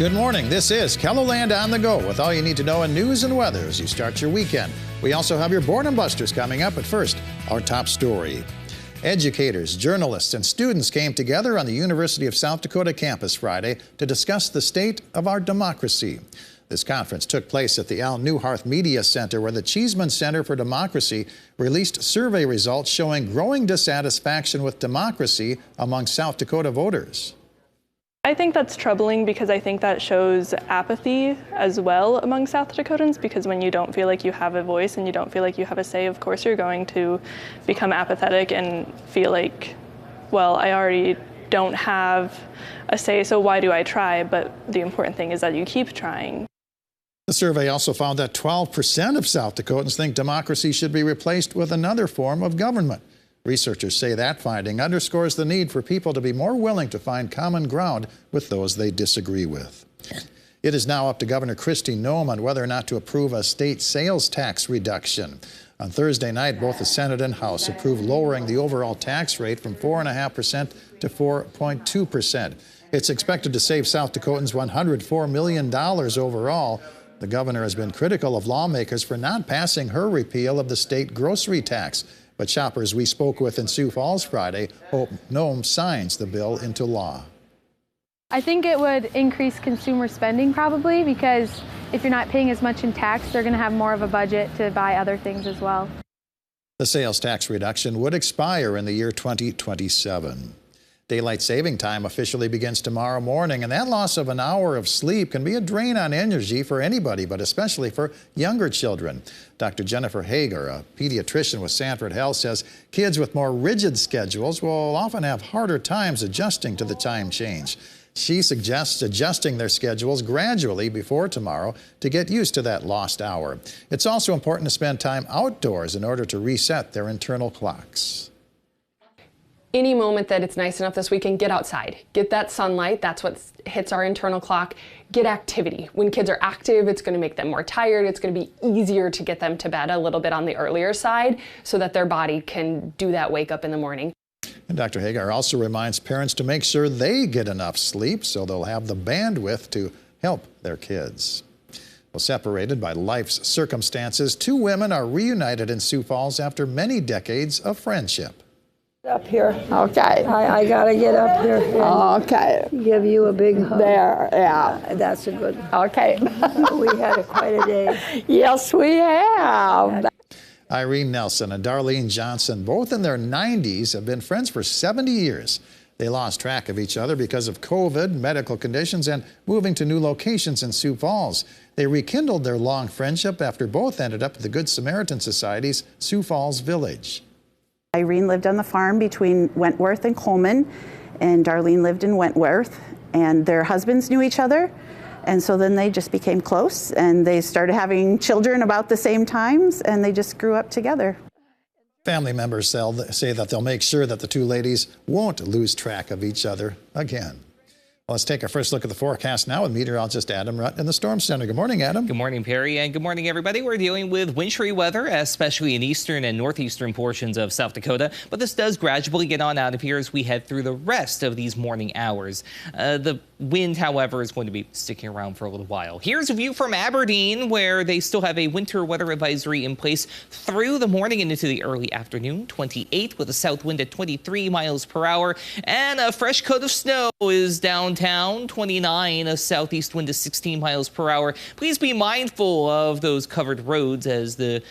Good morning. This is KELOLAND On The Go with all you need to know in news and weather as you start your weekend. We also have your Boredom Busters coming up, but first, our top story. Educators, journalists, and students came together on the University of South Dakota campus Friday to discuss the state of our democracy. This conference took place at the Al Newharth Media Center, where the Cheeseman Center for Democracy released survey results showing growing dissatisfaction with democracy among South Dakota voters. I think that's troubling because I think that shows apathy as well among South Dakotans, because when you don't feel like you have a voice and you don't feel like you have a say, of course you're going to become apathetic and feel like, well, I already don't have a say, so why do I try? But the important thing is that you keep trying. The survey also found that 12% of South Dakotans think democracy should be replaced with another form of government. Researchers say that finding underscores the need for people to be more willing to find common ground with those they disagree with. It is now up to Governor Kristi Noem on whether or not to approve a state sales tax reduction. On Thursday night, both the Senate and House approved lowering the overall tax rate from 4.5% to 4.2%. It's expected to save South Dakotans $104 million overall. The governor has been critical of lawmakers for not passing her repeal of the state grocery tax. But shoppers we spoke with in Sioux Falls Friday hope Noem signs the bill into law. I think it would increase consumer spending probably, because if you're not paying as much in tax, they're going to have more of a budget to buy other things as well. The sales tax reduction would expire in the year 2027. Daylight saving time officially begins tomorrow morning, and that loss of an hour of sleep can be a drain on energy for anybody, but especially for younger children. Dr. Jennifer Hager, a pediatrician with Sanford Health, says kids with more rigid schedules will often have harder times adjusting to the time change. She suggests adjusting their schedules gradually before tomorrow to get used to that lost hour. It's also important to spend time outdoors in order to reset their internal clocks. Any moment that it's nice enough this weekend, get outside. Get that sunlight. That's what hits our internal clock. Get activity. When kids are active, it's going to make them more tired. It's going to be easier to get them to bed a little bit on the earlier side so that their body can do that wake up in the morning. And Dr. Hagar also reminds parents to make sure they get enough sleep so they'll have the bandwidth to help their kids. Well, separated by life's circumstances, two women are reunited in Sioux Falls after many decades of friendship. Up here. Okay. I gotta get up here and Okay. give you a big hug. There, yeah. That's a good one. Okay. We had quite a day. Yes, we have. Irene Nelson and Darlene Johnson, both in their 90s, have been friends for 70 years. They lost track of each other because of COVID, medical conditions, and moving to new locations in Sioux Falls. They rekindled their long friendship after both ended up at the Good Samaritan Society's Sioux Falls Village. Irene lived on the farm between Wentworth and Coleman, and Darlene lived in Wentworth, and their husbands knew each other, and so then they just became close, and they started having children about the same times, and they just grew up together. Family members say that they'll make sure that the two ladies won't lose track of each other again. Well, let's take our first look at the forecast now with meteorologist Adam Rutt in the Storm Center. Good morning, Adam. Good morning, Perry, and good morning, everybody. We're dealing with wintry weather, especially in eastern and northeastern portions of South Dakota, but this does gradually get on out of here as we head through the rest of these morning hours. The wind, however, is going to be sticking around for a little while. Here's a view from Aberdeen, where they still have a winter weather advisory in place through the morning and into the early afternoon. 28 with a south wind at 23 miles per hour, and a fresh coat of snow is downtown. 29, a southeast wind to 16 miles per hour. Please be mindful of those covered roads as the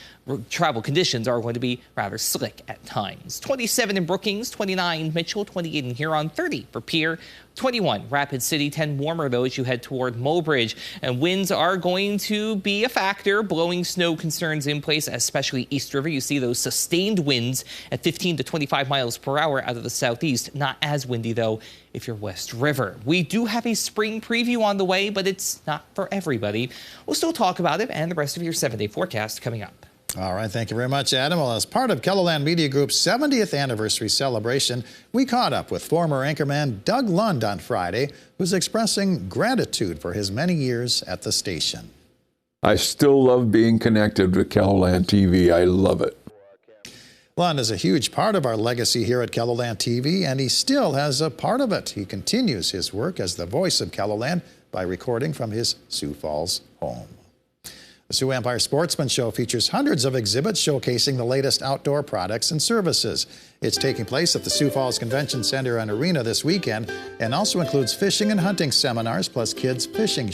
travel conditions are going to be rather slick at times. 27 in Brookings, 29 Mitchell, 28 in Huron, 30 for Pierre, 21 Rapid City, 10 warmer though as you head toward Mulbridge. And winds are going to be a factor, blowing snow concerns in place, especially East River. You see those sustained winds at 15 to 25 miles per hour out of the southeast. Not as windy though if you're West River. We do have a spring preview on the way, but it's not for everybody. We'll still talk about it and the rest of your 7-day forecast coming up. All right, thank you very much, Adam. Well, as part of KELOLAND Media Group's 70th anniversary celebration, we caught up with former anchorman Doug Lund on Friday, who's expressing gratitude for his many years at the station. I still love being connected with KELOLAND TV. I love it. Lund is a huge part of our legacy here at KELOLAND TV, and he still has a part of it. He continues his work as the voice of KELOLAND by recording from his Sioux Falls home. The Sioux Empire Sportsman Show features hundreds of exhibits showcasing the latest outdoor products and services. It's taking place at the Sioux Falls Convention Center and Arena this weekend and also includes fishing and hunting seminars plus kids fishing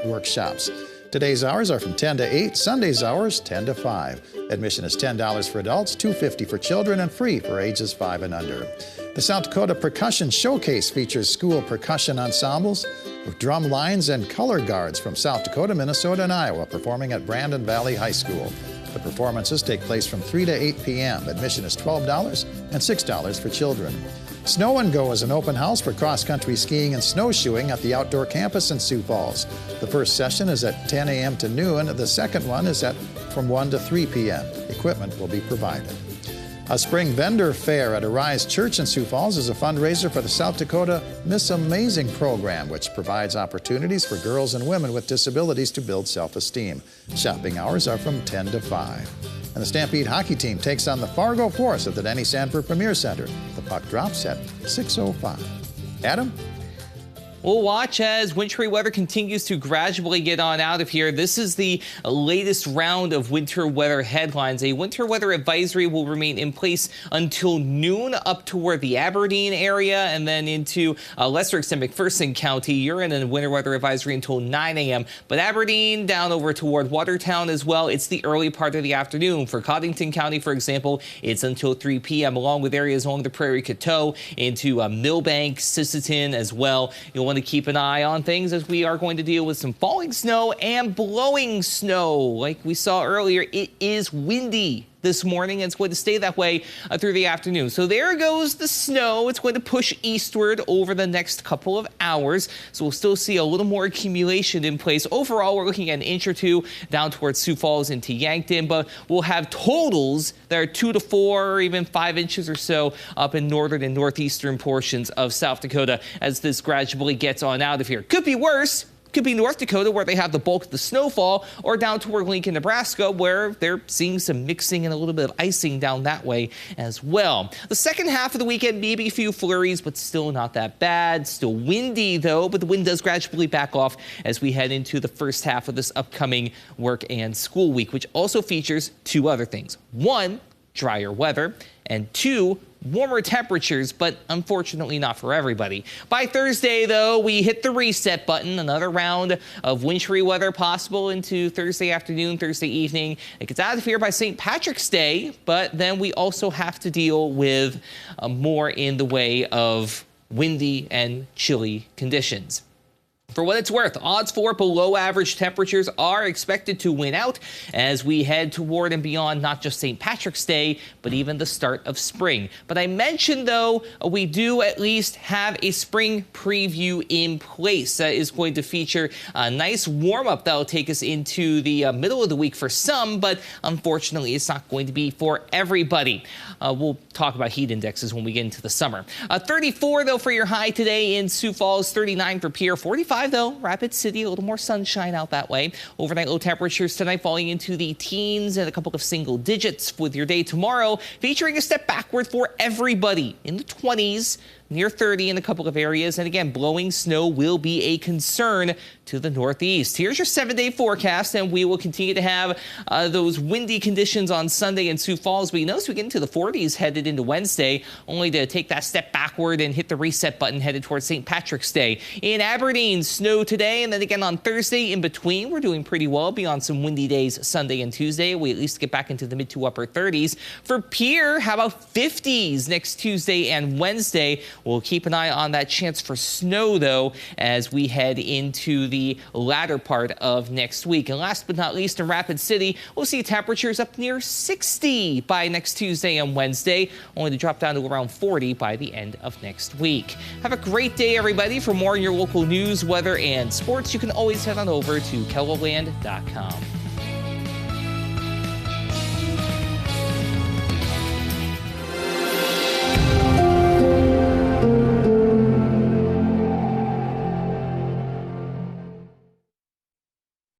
workshops. Today's hours are from 10 to 8, Sunday's hours 10 to 5. Admission is $10 for adults, $2.50 for children, and free for ages 5 and under. The South Dakota Percussion Showcase features school percussion ensembles with drum lines and color guards from South Dakota, Minnesota, and Iowa performing at Brandon Valley High School. The performances take place from 3 to 8 p.m. Admission is $12 and $6 for children. Snow and Go is an open house for cross-country skiing and snowshoeing at the outdoor campus in Sioux Falls. The first session is at 10 a.m. to noon. The second one is from 1 to 3 p.m. Equipment will be provided. A spring vendor fair at Arise Church in Sioux Falls is a fundraiser for the South Dakota Miss Amazing program, which provides opportunities for girls and women with disabilities to build self-esteem. Shopping hours are from 10 to 5. And the Stampede hockey team takes on the Fargo Force at the Denny Sanford Premier Center. The puck drops at 6:05. Adam? We'll watch as wintry weather continues to gradually get on out of here. This is the latest round of winter weather headlines. A winter weather advisory will remain in place until noon up toward the Aberdeen area and then into lesser extent McPherson County. You're in a winter weather advisory until 9 a.m. But Aberdeen down over toward Watertown as well. It's the early part of the afternoon. For Cottington County, for example, it's until 3 p.m. along with areas along the Prairie Coteau into Millbank, Sisseton as well. You'll want to keep an eye on things as we are going to deal with some falling snow and blowing snow. Like we saw earlier, it is windy this morning, and it's going to stay that way through the afternoon. So there goes the snow. It's going to push eastward over the next couple of hours. So we'll still see a little more accumulation in place. Overall, we're looking at an inch or two down towards Sioux Falls into Yankton, but we'll have totals that are 2 to 4 or even 5 inches or so up in northern and northeastern portions of South Dakota as this gradually gets on out of here. Could be worse. Could be North Dakota, where they have the bulk of the snowfall, or down toward Lincoln, Nebraska, where they're seeing some mixing and a little bit of icing down that way as well. The second half of the weekend, maybe a few flurries, but still not that bad. Still windy, though, but the wind does gradually back off as we head into the first half of this upcoming work and school week, which also features 2 other things. 1, drier weather, and 2, warmer temperatures, but unfortunately not for everybody. By Thursday, though, we hit the reset button. Another round of wintry weather possible into Thursday afternoon, Thursday evening. It gets out of here by St. Patrick's Day, but then we also have to deal with more in the way of windy and chilly conditions. For what it's worth, odds for below average temperatures are expected to win out as we head toward and beyond not just St. Patrick's Day, but even the start of spring. But I mentioned, though, we do at least have a spring preview in place that is going to feature a nice warm-up that will take us into the middle of the week for some, but unfortunately it's not going to be for everybody. We'll talk about heat indexes when we get into the summer. 34, though, for your high today in Sioux Falls, 39 for Pierre, 45, though, Rapid City, a little more sunshine out that way. Overnight low temperatures tonight falling into the teens and a couple of single digits, with your day tomorrow featuring a step backward for everybody in the 20s. Near 30 in a couple of areas. And again, blowing snow will be a concern to the northeast. Here's your 7-day forecast, and we will continue to have those windy conditions on Sunday in Sioux Falls. We notice we get into the 40s headed into Wednesday, only to take that step backward and hit the reset button headed towards St. Patrick's Day. In Aberdeen, snow today, and then again on Thursday. In between, we're doing pretty well beyond some windy days Sunday and Tuesday. We at least get back into the mid to upper 30s. For Pierre, how about 50s next Tuesday and Wednesday? We'll keep an eye on that chance for snow, though, as we head into the latter part of next week. And last but not least, in Rapid City, we'll see temperatures up near 60 by next Tuesday and Wednesday, only to drop down to around 40 by the end of next week. Have a great day, everybody. For more on your local news, weather, and sports, you can always head on over to KELOLAND.com.